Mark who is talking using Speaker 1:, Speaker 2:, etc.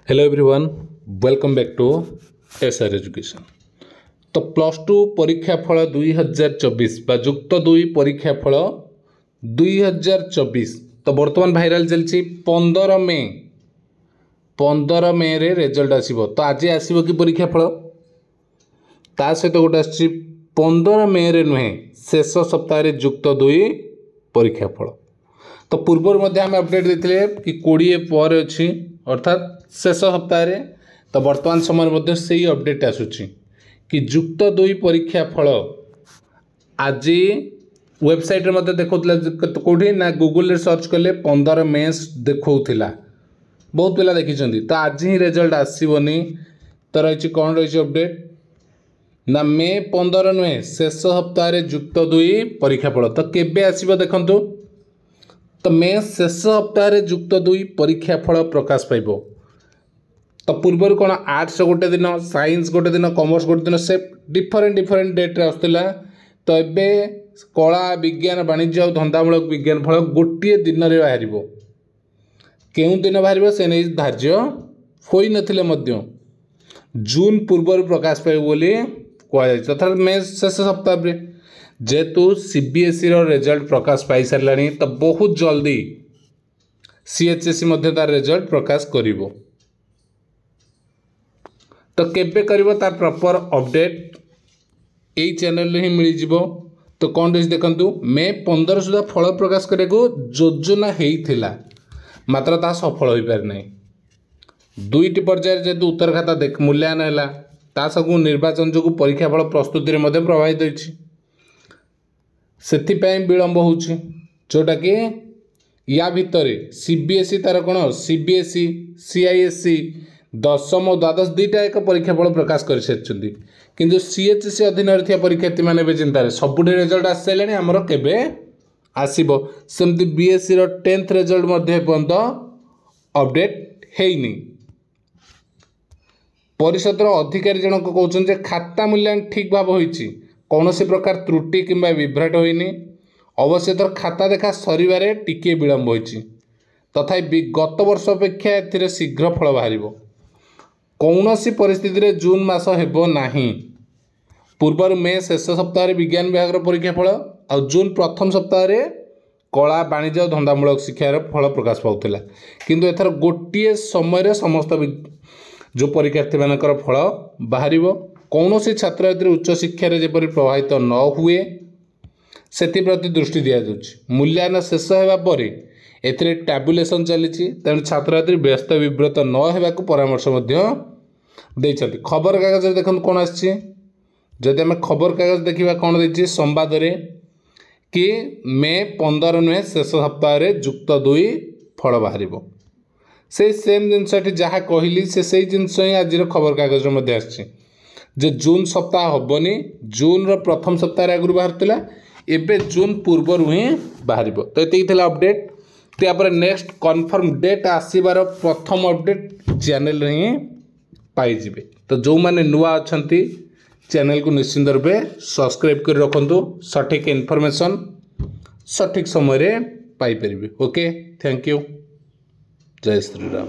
Speaker 1: Hello everyone, welcome back to SR education. तो plus two परीक्षा फल 2024 बा जुक्त 2 परीक्षा फल 2024 तो बर्तमान भाइराल चलती 15 मे रे रिजल्ट आसीबो। तो आज आसीबो कि परीक्षा फल ता सहित गोटे आसी 15 मे रे नुहे शेष सप्ताह रे जुक्त 2 परीक्षा फल। तो पूर्व मध्य आम अपडेट देते कि 20 पर अच्छी अर्थात शेष सप्ताह रे। तो वर्तमान समय मध्य से ही अपडेट आसूची कि जुक्त 2 परीक्षा फल आज वेबसाइट मध्य देखौतला कोठी ना गूगल रे सर्च कले 15 मे देखौथिला। बहुत पिला देखिछंती। तो आज ही रिजल्ट आसीबनी। तो रही कौन रही अपडेट ना मे 15 नुहे शेष सप्ताह रे जुक्त 2 परीक्षा फल। तो केबे आसीबो देखंतु। तो मे शेष सप्ताह रे जुक्त 2 परीक्षा फल प्रकाश पाइबो। तो पूर्व कौन आर्ट्स गोटे दिन, साइंस गोटे दिन, कॉमर्स गोटे दिन से डिफरेंट डेट रे आसला। तो एबे कला विज्ञान वाणिज्य और धंदामूलक विज्ञान फल गोटे दिन रे बाहरिबो। केउं दिन बाहरिबो से नै धार्य होई नथिले मध्य जून पूर्व प्रकाश पाइबो बोली कहै जाय। अर्थात मे शेष सप्ताह रे जेतु सीबीएसई रो रिजल्ट प्रकाश पाई सारलानी। तो बहुत जल्दी सीएचएसई मध्य तार रिजल्ट प्रकाश करिवो। तो केबे करिवो तार प्रॉपर अपडेट एई चैनल ही मिल जिवो। तो कौन रही देखंतु मे 15 सुधा फल प्रकाश करे को योजना हेइथिला, मात्र ता सफल होई पार नै। दुईटी पर्याय जेतु उत्तर खाता देख मूल्यांकन हैला ता सबु निर्वाचन जो परीक्षा फल प्रस्तुति रे मध्य प्रभावित होइछि। सेथिपाई विलंब होउछि जोटा कि या भितरे सीबीएसई तार कोन सीबीएसई सीआईएसई 10म और द्वादश दुईटा एक परीक्षा फल प्रकाश कर सारिछन्ती। किंतु सीएचएसई अधीन रे परीक्षार्थी माने बे चिंतारे सबुठे रिजल्ट आसी साइलेनी हमर केबे आसीबो। सेमती बीएसई रो 10th रिजल्ट मध्य पर्यंत अपडेट हेइनी। परिषद रो अधिकारी जनक कहउछन जे खाता मूल्यांकन ठीक भाव होईछि, कौनसी प्रकार त्रुटि किंबा विभ्राट होइनी। अवश्य तर खाता देखा सरिबारे टिके विलंब होइछि, तथापि गत वर्ष अपेक्षा एथिरे शीघ्र फल बाहरिबो। कौनसी परिस्थिति रे जून मास हेबो नाही। पूर्वर मे शेष सप्ताह रे विज्ञान विभाग परीक्षा फल और जून प्रथम सप्ताह रे कला वाणिज्य और धंदामूलक शिक्षार फल प्रकाश पाउथिला। किंतु एथर गोटिए समय रे समस्त जो परीक्षार्थी मानकर फल बाहरिबो। कौनसी छात्र उच्च शिक्षा रे जेपरि प्रभावित न हुए सेप्रति दृष्टि दिया जाउछि। मूल्यांकन शेष हेबा परे एथिरे टैबुलेशन चलीछि, तेणु छात्र व्यस्त विव्रत न हेबाकु परामर्श मध्य दैछन्ति। खबर कागज देखो कौन आछि। जदि आम खबर कागज देखा कौन देछि संवाद रे कि मे 15 नुहे शेष सप्ताह रे जुक्त 2 फल बाहरिबो। से सेम जिनसटी जहाँ कहली से जिनस ही आज खबर कागज मध्य आछि जे जून सप्ताह हबनी। जून रो प्रथम सप्ताह रे आगु बाहरतिला, एबे जून पूर्व ही बाहरिबो। तो एतिक थिला अपडेट। तो यहाँ नेक्स्ट कन्फर्म डेट आसबार प्रथम अपडेट चैनल ही पाइबे। तो जो माने नुआ अच्छी चैनल को निश्चिंत रूपे सब्सक्राइब कर रखु, सठिक इनफॉरमेशन सठिक समय रे पाई परिबे। Okay, thank you. जय श्री राम।